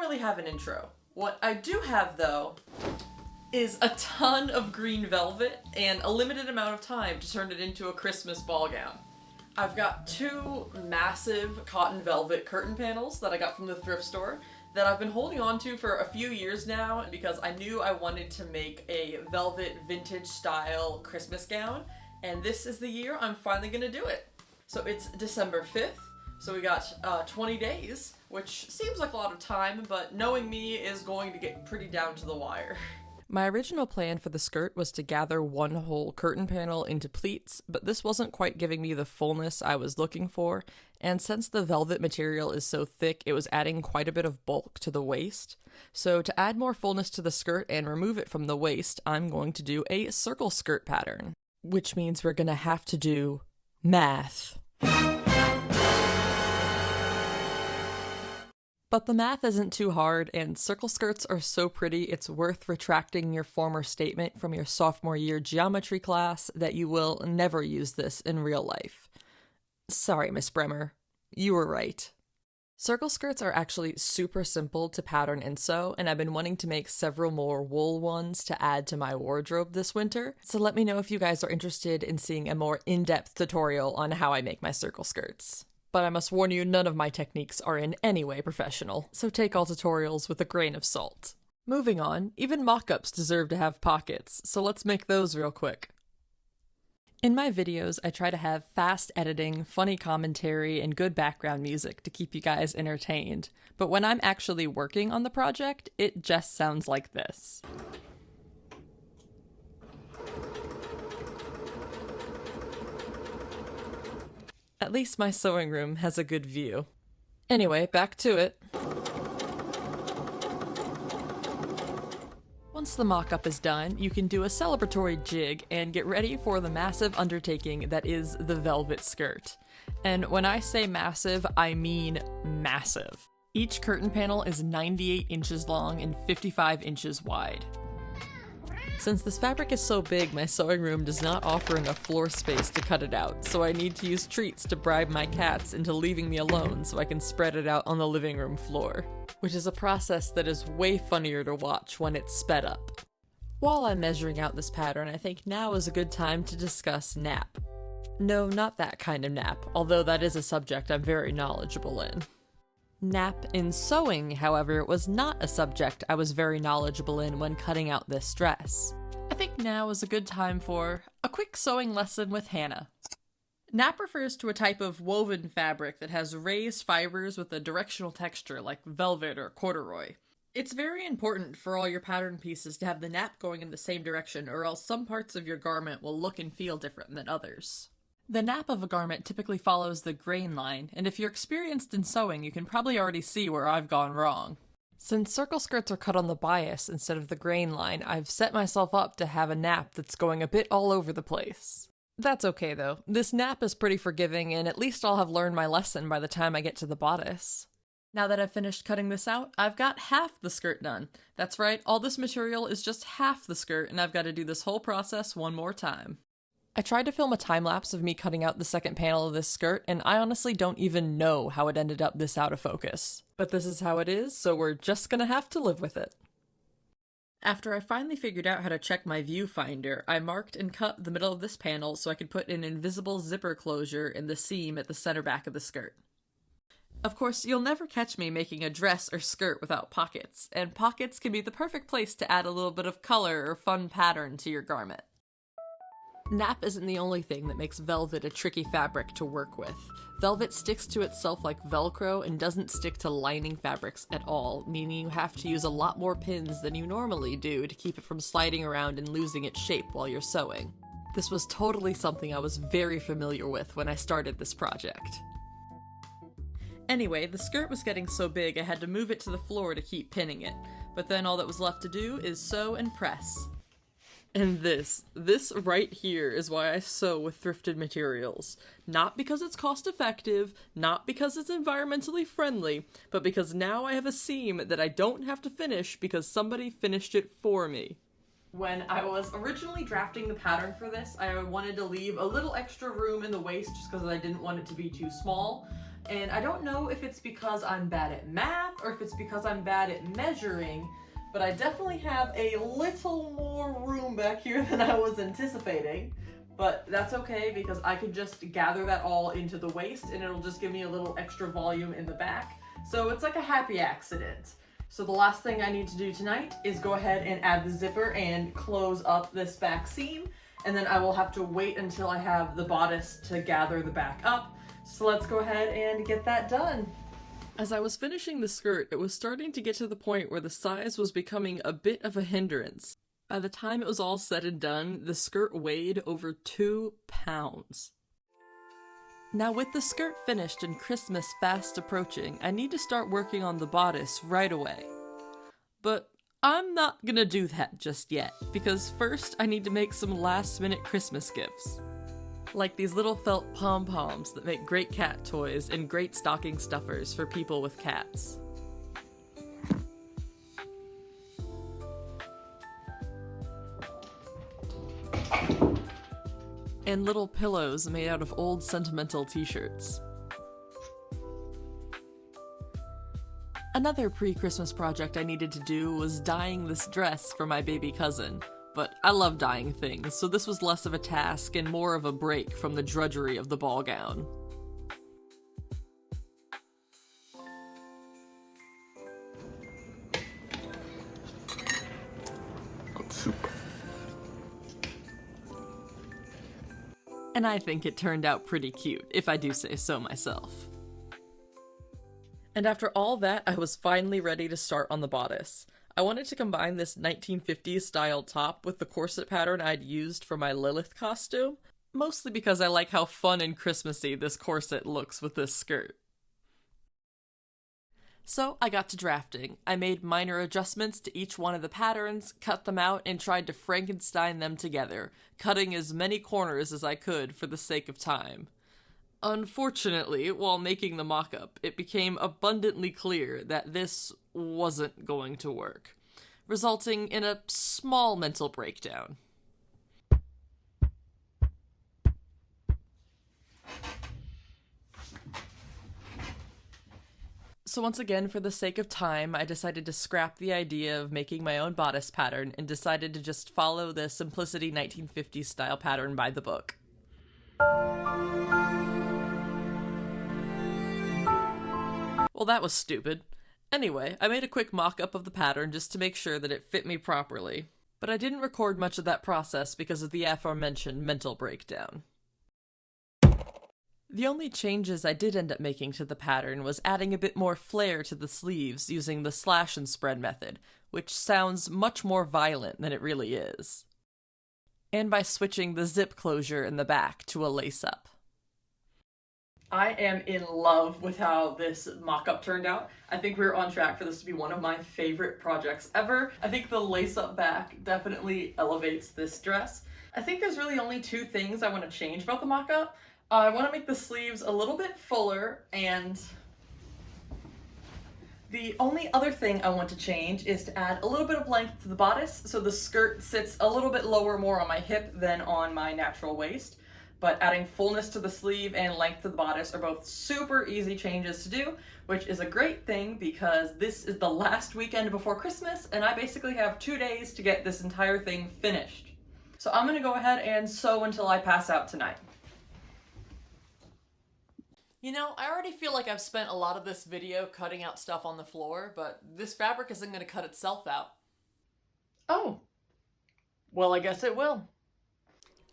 really have an intro. What I do have, though, is a ton of green velvet and a limited amount of time to turn it into a Christmas ball gown. I've got two massive cotton velvet curtain panels that I got from the thrift store that I've been holding on to for a few years now because I knew I wanted to make a velvet vintage style Christmas gown, and this is the year I'm finally gonna do it. So it's December 5th, so we got 20 days, which seems like a lot of time, but knowing me is going to get pretty down to the wire. My original plan for the skirt was to gather one whole curtain panel into pleats, but this wasn't quite giving me the fullness I was looking for, and since the velvet material is so thick, it was adding quite a bit of bulk to the waist. So to add more fullness to the skirt and remove it from the waist, I'm going to do a circle skirt pattern, which means we're gonna have to do math. But the math isn't too hard, and circle skirts are so pretty it's worth retracting your former statement from your sophomore year geometry class that you will never use this in real life. Sorry, Miss Bremer. You were right. Circle skirts are actually super simple to pattern and sew, and I've been wanting to make several more wool ones to add to my wardrobe this winter, so let me know if you guys are interested in seeing a more in-depth tutorial on how I make my circle skirts. But I must warn you, none of my techniques are in any way professional, so take all tutorials with a grain of salt. Moving on, even mock-ups deserve to have pockets, so let's make those real quick. In my videos, I try to have fast editing, funny commentary, and good background music to keep you guys entertained, but when I'm actually working on the project, it just sounds like this. At least my sewing room has a good view. Anyway, back to it. Once the mock-up is done, you can do a celebratory jig and get ready for the massive undertaking that is the velvet skirt. And when I say massive, I mean massive. Each curtain panel is 98 inches long and 55 inches wide. Since this fabric is so big, my sewing room does not offer enough floor space to cut it out, so I need to use treats to bribe my cats into leaving me alone so I can spread it out on the living room floor, which is a process that is way funnier to watch when it's sped up. While I'm measuring out this pattern, I think now is a good time to discuss nap. No, not that kind of nap, although that is a subject I'm very knowledgeable in. Nap in sewing, however, was not a subject I was very knowledgeable in when cutting out this dress. I think now is a good time for a quick sewing lesson with Hannah. Nap refers to a type of woven fabric that has raised fibers with a directional texture like velvet or corduroy. It's very important for all your pattern pieces to have the nap going in the same direction, or else some parts of your garment will look and feel different than others. The nap of a garment typically follows the grain line, and if you're experienced in sewing, you can probably already see where I've gone wrong. Since circle skirts are cut on the bias instead of the grain line, I've set myself up to have a nap that's going a bit all over the place. That's okay though. This nap is pretty forgiving, and at least I'll have learned my lesson by the time I get to the bodice. Now that I've finished cutting this out, I've got half the skirt done. That's right, all this material is just half the skirt, and I've got to do this whole process one more time. I tried to film a time-lapse of me cutting out the second panel of this skirt, and I honestly don't even know how it ended up this out of focus. But this is how it is, so we're just gonna have to live with it. After I finally figured out how to check my viewfinder, I marked and cut the middle of this panel so I could put an invisible zipper closure in the seam at the center back of the skirt. Of course, you'll never catch me making a dress or skirt without pockets, and pockets can be the perfect place to add a little bit of color or fun pattern to your garment. Nap isn't the only thing that makes velvet a tricky fabric to work with. Velvet sticks to itself like Velcro and doesn't stick to lining fabrics at all, meaning you have to use a lot more pins than you normally do to keep it from sliding around and losing its shape while you're sewing. This was totally something I was very familiar with when I started this project. Anyway, the skirt was getting so big I had to move it to the floor to keep pinning it, but then all that was left to do is sew and press. And this right here is why I sew with thrifted materials. Not because it's cost effective, not because it's environmentally friendly, but because now I have a seam that I don't have to finish because somebody finished it for me. When I was originally drafting the pattern for this, I wanted to leave a little extra room in the waist just because I didn't want it to be too small. And I don't know if it's because I'm bad at math or if it's because I'm bad at measuring, but I definitely have a little more room back here than I was anticipating. But that's okay because I could just gather that all into the waist and it'll just give me a little extra volume in the back. So it's like a happy accident. So the last thing I need to do tonight is go ahead and add the zipper and close up this back seam. And then I will have to wait until I have the bodice to gather the back up. So let's go ahead and get that done. As I was finishing the skirt, it was starting to get to the point where the size was becoming a bit of a hindrance. By the time it was all said and done, the skirt weighed over 2 pounds. Now with the skirt finished and Christmas fast approaching, I need to start working on the bodice right away. But I'm not gonna do that just yet, because first I need to make some last-minute Christmas gifts. Like these little felt pom-poms that make great cat toys and great stocking stuffers for people with cats. And little pillows made out of old sentimental t-shirts. Another pre-Christmas project I needed to do was dyeing this dress for my baby cousin, but I love dyeing things, so this was less of a task and more of a break from the drudgery of the ball gown. Super. And I think it turned out pretty cute, if I do say so myself. And after all that, I was finally ready to start on the bodice. I wanted to combine this 1950s style top with the corset pattern I'd used for my Lilith costume, mostly because I like how fun and Christmassy this corset looks with this skirt. So I got to drafting. I made minor adjustments to each one of the patterns, cut them out, and tried to Frankenstein them together, cutting as many corners as I could for the sake of time. Unfortunately, while making the mock-up, it became abundantly clear that this wasn't going to work, resulting in a small mental breakdown. So once again, for the sake of time, I decided to scrap the idea of making my own bodice pattern and decided to just follow the Simplicity 1950s style pattern by the book. Well, that was stupid. Anyway, I made a quick mock-up of the pattern just to make sure that it fit me properly, but I didn't record much of that process because of the aforementioned mental breakdown. The only changes I did end up making to the pattern was adding a bit more flair to the sleeves using the slash and spread method, which sounds much more violent than it really is. And by switching the zip closure in the back to a lace-up. I am in love with how this mock-up turned out. I think we're on track for this to be one of my favorite projects ever. I think the lace-up back definitely elevates this dress. I think there's really only two things I want to change about the mock-up. I want to make the sleeves a little bit fuller, and the only other thing I want to change is to add a little bit of length to the bodice so the skirt sits a little bit lower, more on my hip than on my natural waist. But adding fullness to the sleeve and length to the bodice are both super easy changes to do, which is a great thing because this is the last weekend before Christmas and I basically have 2 days to get this entire thing finished. So I'm gonna go ahead and sew until I pass out tonight. You know, I already feel like I've spent a lot of this video cutting out stuff on the floor, but this fabric isn't gonna cut itself out. Oh. Well, I guess it will.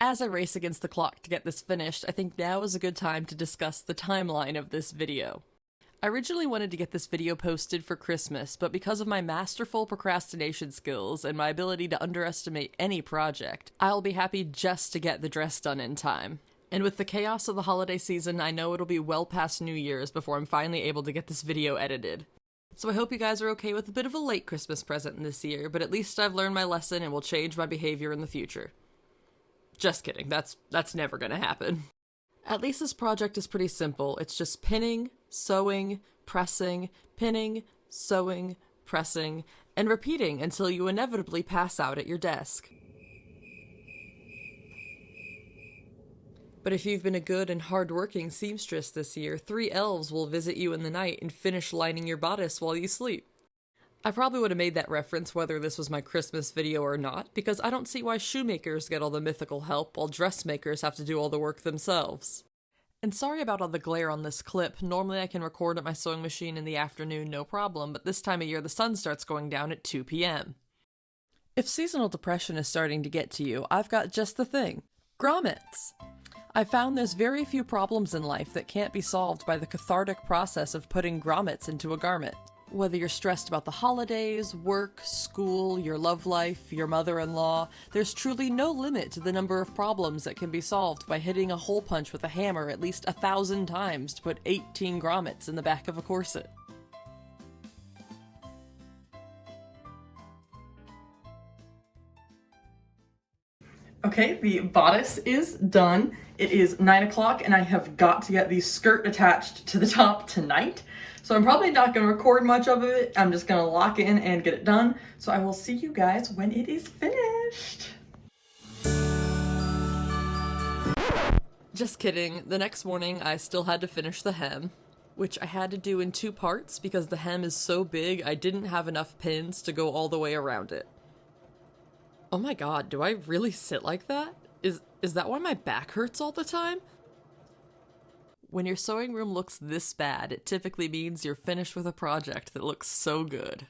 As I race against the clock to get this finished, I think now is a good time to discuss the timeline of this video. I originally wanted to get this video posted for Christmas, but because of my masterful procrastination skills and my ability to underestimate any project, I'll be happy just to get the dress done in time. And with the chaos of the holiday season, I know it'll be well past New Year's before I'm finally able to get this video edited. So I hope you guys are okay with a bit of a late Christmas present this year, but at least I've learned my lesson and will change my behavior in the future. Just kidding, that's never gonna happen. At least this project is pretty simple. It's just pinning, sewing, pressing, pinning, sewing, pressing, and repeating until you inevitably pass out at your desk. But if you've been a good and hard-working seamstress this year, 3 elves will visit you in the night and finish lining your bodice while you sleep. I probably would have made that reference whether this was my Christmas video or not, because I don't see why shoemakers get all the mythical help while dressmakers have to do all the work themselves. And sorry about all the glare on this clip. Normally I can record at my sewing machine in the afternoon, no problem, but this time of year the sun starts going down at 2 p.m. If seasonal depression is starting to get to you, I've got just the thing. Grommets! I found there's very few problems in life that can't be solved by the cathartic process of putting grommets into a garment. Whether you're stressed about the holidays, work, school, your love life, your mother-in-law, there's truly no limit to the number of problems that can be solved by hitting a hole punch with a hammer at least 1,000 times to put 18 grommets in the back of a corset. Okay, the bodice is done. It is 9 o'clock and I have got to get the skirt attached to the top tonight. So I'm probably not going to record much of it. I'm just going to lock in and get it done. So I will see you guys when it is finished. Just kidding. The next morning I still had to finish the hem, which I had to do in 2 parts because the hem is so big I didn't have enough pins to go all the way around it. Oh my god, do I really sit like that? Is that why my back hurts all the time? When your sewing room looks this bad, it typically means you're finished with a project that looks so good.